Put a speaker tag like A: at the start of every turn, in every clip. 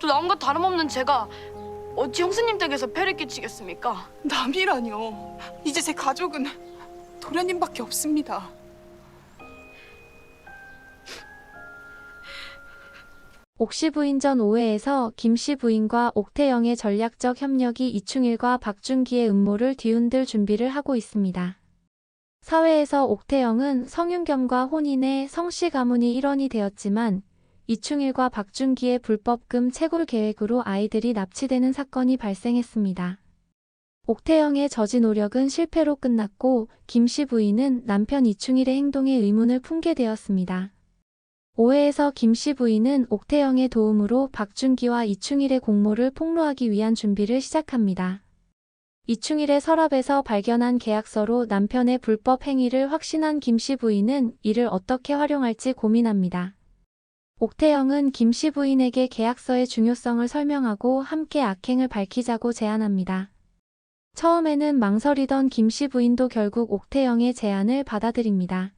A: 또 남과 다름없는 제가 어찌 형수님 댁에서 폐를 끼치겠습니까?
B: 남이라뇨. 이제 제 가족은 도련님밖에 없습니다.
C: 옥씨 부인전 5회에서 김씨 부인과 옥태영의 전략적 협력이 이충일과 박준기의 음모를 뒤흔들 준비를 하고 있습니다. 4회에서 옥태영은 성윤겸과 혼인해 성씨 가문이 일원이 되었지만 이충일과 박준기의 불법금 채굴 계획으로 아이들이 납치되는 사건이 발생했습니다. 옥태영의 저지 노력은 실패로 끝났고 김씨 부인은 남편 이충일의 행동에 의문을 품게 되었습니다. 5회에서 김씨 부인은 옥태영의 도움으로 박준기와 이충일의 공모를 폭로하기 위한 준비를 시작합니다. 이충일의 서랍에서 발견한 계약서로 남편의 불법 행위를 확신한 김씨 부인은 이를 어떻게 활용할지 고민합니다. 옥태영은 김씨 부인에게 계약서의 중요성을 설명하고 함께 악행을 밝히자고 제안합니다. 처음에는 망설이던 김씨 부인도 결국 옥태영의 제안을 받아들입니다.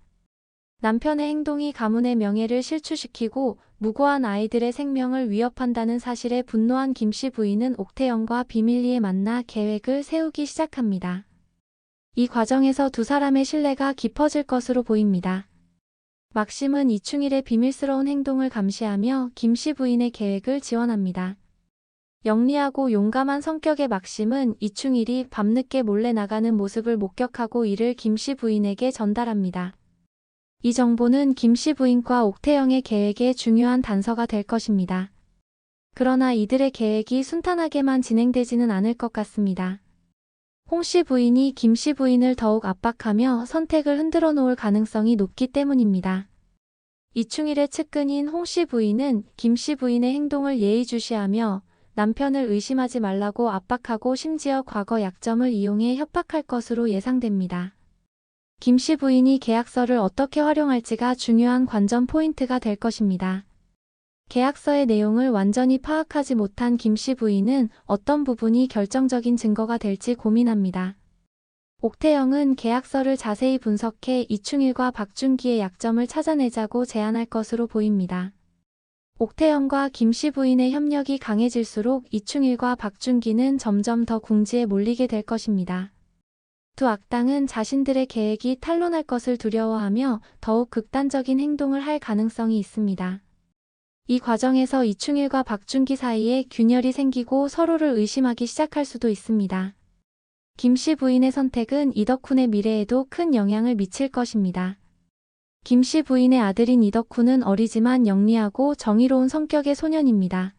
C: 남편의 행동이 가문의 명예를 실추시키고 무고한 아이들의 생명을 위협한다는 사실에 분노한 김씨 부인은 옥태영과 비밀리에 만나 계획을 세우기 시작합니다. 이 과정에서 두 사람의 신뢰가 깊어질 것으로 보입니다. 막심은 이충일의 비밀스러운 행동을 감시하며 김씨 부인의 계획을 지원합니다. 영리하고 용감한 성격의 막심은 이충일이 밤늦게 몰래 나가는 모습을 목격하고 이를 김씨 부인에게 전달합니다. 이 정보는 김씨 부인과 옥태영의 계획의 중요한 단서가 될 것입니다. 그러나 이들의 계획이 순탄하게만 진행되지는 않을 것 같습니다. 홍씨 부인이 김씨 부인을 더욱 압박하며 선택을 흔들어 놓을 가능성이 높기 때문입니다. 이충일의 측근인 홍씨 부인은 김씨 부인의 행동을 예의주시하며 남편을 의심하지 말라고 압박하고 심지어 과거 약점을 이용해 협박할 것으로 예상됩니다. 김씨 부인이 계약서를 어떻게 활용할지가 중요한 관전 포인트가 될 것입니다. 계약서의 내용을 완전히 파악하지 못한 김씨 부인은 어떤 부분이 결정적인 증거가 될지 고민합니다. 옥태영은 계약서를 자세히 분석해 이충일과 박준기의 약점을 찾아내자고 제안할 것으로 보입니다. 옥태영과 김씨 부인의 협력이 강해질수록 이충일과 박준기는 점점 더 궁지에 몰리게 될 것입니다. 두 악당은 자신들의 계획이 탄로날 것을 두려워하며 더욱 극단적인 행동을 할 가능성이 있습니다. 이 과정에서 이충일과 박준기 사이에 균열이 생기고 서로를 의심하기 시작할 수도 있습니다. 김씨 부인의 선택은 이덕훈의 미래에도 큰 영향을 미칠 것입니다. 김씨 부인의 아들인 이덕훈은 어리지만 영리하고 정의로운 성격의 소년입니다.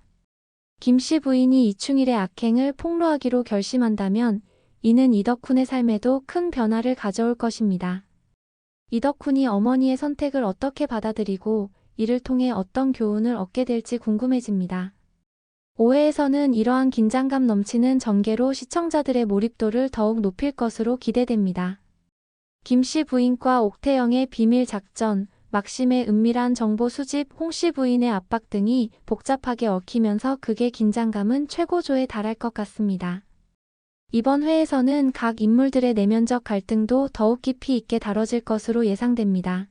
C: 김씨 부인이 이충일의 악행을 폭로하기로 결심한다면 이는 이덕훈의 삶에도 큰 변화를 가져올 것입니다. 이덕훈이 어머니의 선택을 어떻게 받아들이고 이를 통해 어떤 교훈을 얻게 될지 궁금해집니다. 5회에서는 이러한 긴장감 넘치는 전개로 시청자들의 몰입도를 더욱 높일 것으로 기대됩니다. 김씨 부인과 옥태영의 비밀 작전, 막심의 은밀한 정보 수집, 홍씨 부인의 압박 등이 복잡하게 얽히면서 극의 긴장감은 최고조에 달할 것 같습니다. 이번 회에서는 각 인물들의 내면적 갈등도 더욱 깊이 있게 다뤄질 것으로 예상됩니다.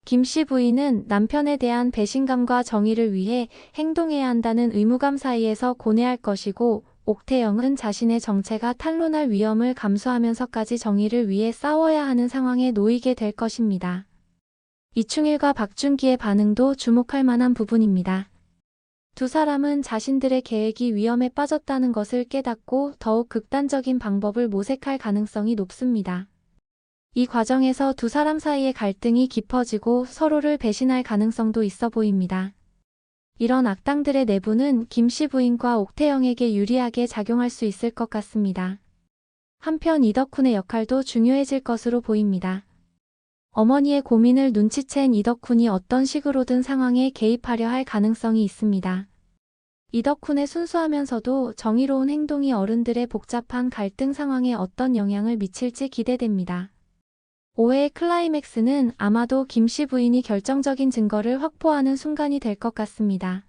C: 김씨 부인은 남편에 대한 배신감과 정의를 위해 행동해야 한다는 의무감 사이에서 고뇌할 것이고 옥태영은 자신의 정체가 탄로날 위험을 감수하면서까지 정의를 위해 싸워야 하는 상황에 놓이게 될 것입니다. 이충일과 박준기의 반응도 주목할 만한 부분입니다. 두 사람은 자신들의 계획이 위험에 빠졌다는 것을 깨닫고 더욱 극단적인 방법을 모색할 가능성이 높습니다. 이 과정에서 두 사람 사이의 갈등이 깊어지고 서로를 배신할 가능성도 있어 보입니다. 이런 악당들의 내부는 김씨 부인과 옥태영에게 유리하게 작용할 수 있을 것 같습니다. 한편 이덕훈의 역할도 중요해질 것으로 보입니다. 어머니의 고민을 눈치챈 이덕훈이 어떤 식으로든 상황에 개입하려 할 가능성이 있습니다. 이덕훈의 순수하면서도 정의로운 행동이 어른들의 복잡한 갈등 상황에 어떤 영향을 미칠지 기대됩니다. 5회의 클라이맥스는 아마도 김씨 부인이 결정적인 증거를 확보하는 순간이 될 것 같습니다.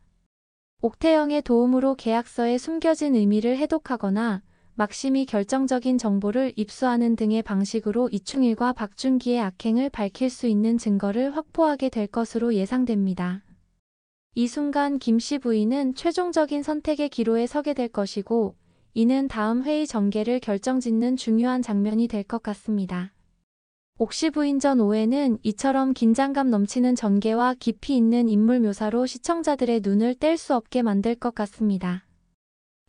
C: 옥태영의 도움으로 계약서에 숨겨진 의미를 해독하거나 막심이 결정적인 정보를 입수하는 등의 방식으로 이충일과 박준기의 악행을 밝힐 수 있는 증거를 확보하게 될 것으로 예상됩니다. 이 순간 김씨 부인은 최종적인 선택의 기로에 서게 될 것이고, 이는 다음 회의 전개를 결정짓는 중요한 장면이 될 것 같습니다. 옥시 부인전 5회는 이처럼 긴장감 넘치는 전개와 깊이 있는 인물 묘사로 시청자들의 눈을 뗄 수 없게 만들 것 같습니다.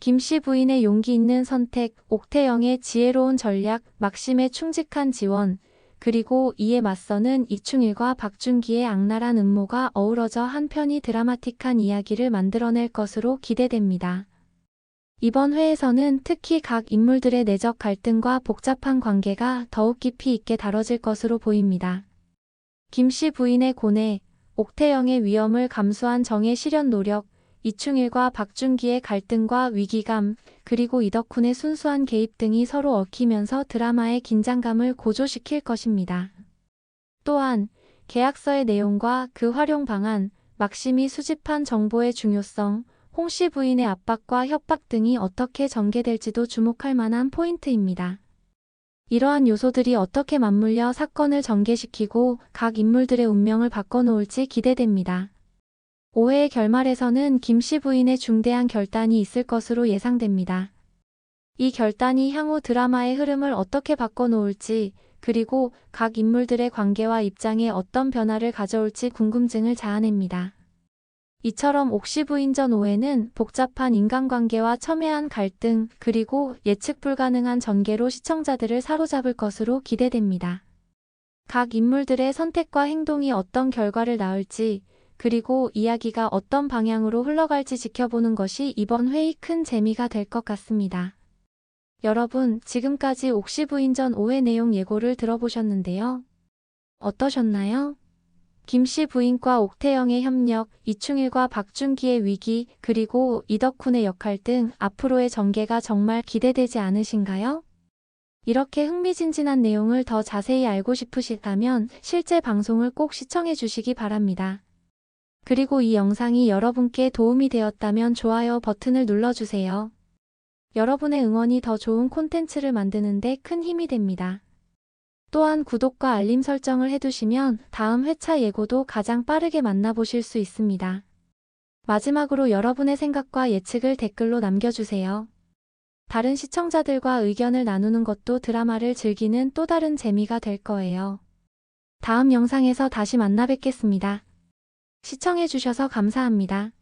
C: 김씨 부인의 용기 있는 선택, 옥태영의 지혜로운 전략, 막심의 충직한 지원, 그리고 이에 맞서는 이충일과 박준기의 악랄한 음모가 어우러져 한편이 드라마틱한 이야기를 만들어낼 것으로 기대됩니다. 이번 회에서는 특히 각 인물들의 내적 갈등과 복잡한 관계가 더욱 깊이 있게 다뤄질 것으로 보입니다. 김씨 부인의 고뇌, 옥태영의 위험을 감수한 정의 실현 노력, 이충일과 박준기의 갈등과 위기감, 그리고 이덕훈의 순수한 개입 등이 서로 얽히면서 드라마의 긴장감을 고조시킬 것입니다. 또한 계약서의 내용과 그 활용 방안, 막심이 수집한 정보의 중요성, 홍씨 부인의 압박과 협박 등이 어떻게 전개될지도 주목할 만한 포인트입니다. 이러한 요소들이 어떻게 맞물려 사건을 전개시키고 각 인물들의 운명을 바꿔놓을지 기대됩니다. 5회의 결말에서는 김씨 부인의 중대한 결단이 있을 것으로 예상됩니다. 이 결단이 향후 드라마의 흐름을 어떻게 바꿔놓을지, 그리고 각 인물들의 관계와 입장에 어떤 변화를 가져올지 궁금증을 자아냅니다. 이처럼 옥시 부인전 5회는 복잡한 인간관계와 첨예한 갈등, 그리고 예측 불가능한 전개로 시청자들을 사로잡을 것으로 기대됩니다. 각 인물들의 선택과 행동이 어떤 결과를 낳을지, 그리고 이야기가 어떤 방향으로 흘러갈지 지켜보는 것이 이번 회의 큰 재미가 될 것 같습니다. 여러분, 지금까지 옥시 부인전 5회 내용 예고를 들어보셨는데요. 어떠셨나요? 김씨 부인과 옥태영의 협력, 이충일과 박준기의 위기, 그리고 이덕훈의 역할 등 앞으로의 전개가 정말 기대되지 않으신가요? 이렇게 흥미진진한 내용을 더 자세히 알고 싶으시다면 실제 방송을 꼭 시청해 주시기 바랍니다. 그리고 이 영상이 여러분께 도움이 되었다면 좋아요 버튼을 눌러주세요. 여러분의 응원이 더 좋은 콘텐츠를 만드는 데 큰 힘이 됩니다. 또한 구독과 알림 설정을 해두시면 다음 회차 예고도 가장 빠르게 만나보실 수 있습니다. 마지막으로 여러분의 생각과 예측을 댓글로 남겨주세요. 다른 시청자들과 의견을 나누는 것도 드라마를 즐기는 또 다른 재미가 될 거예요. 다음 영상에서 다시 만나 뵙겠습니다. 시청해주셔서 감사합니다.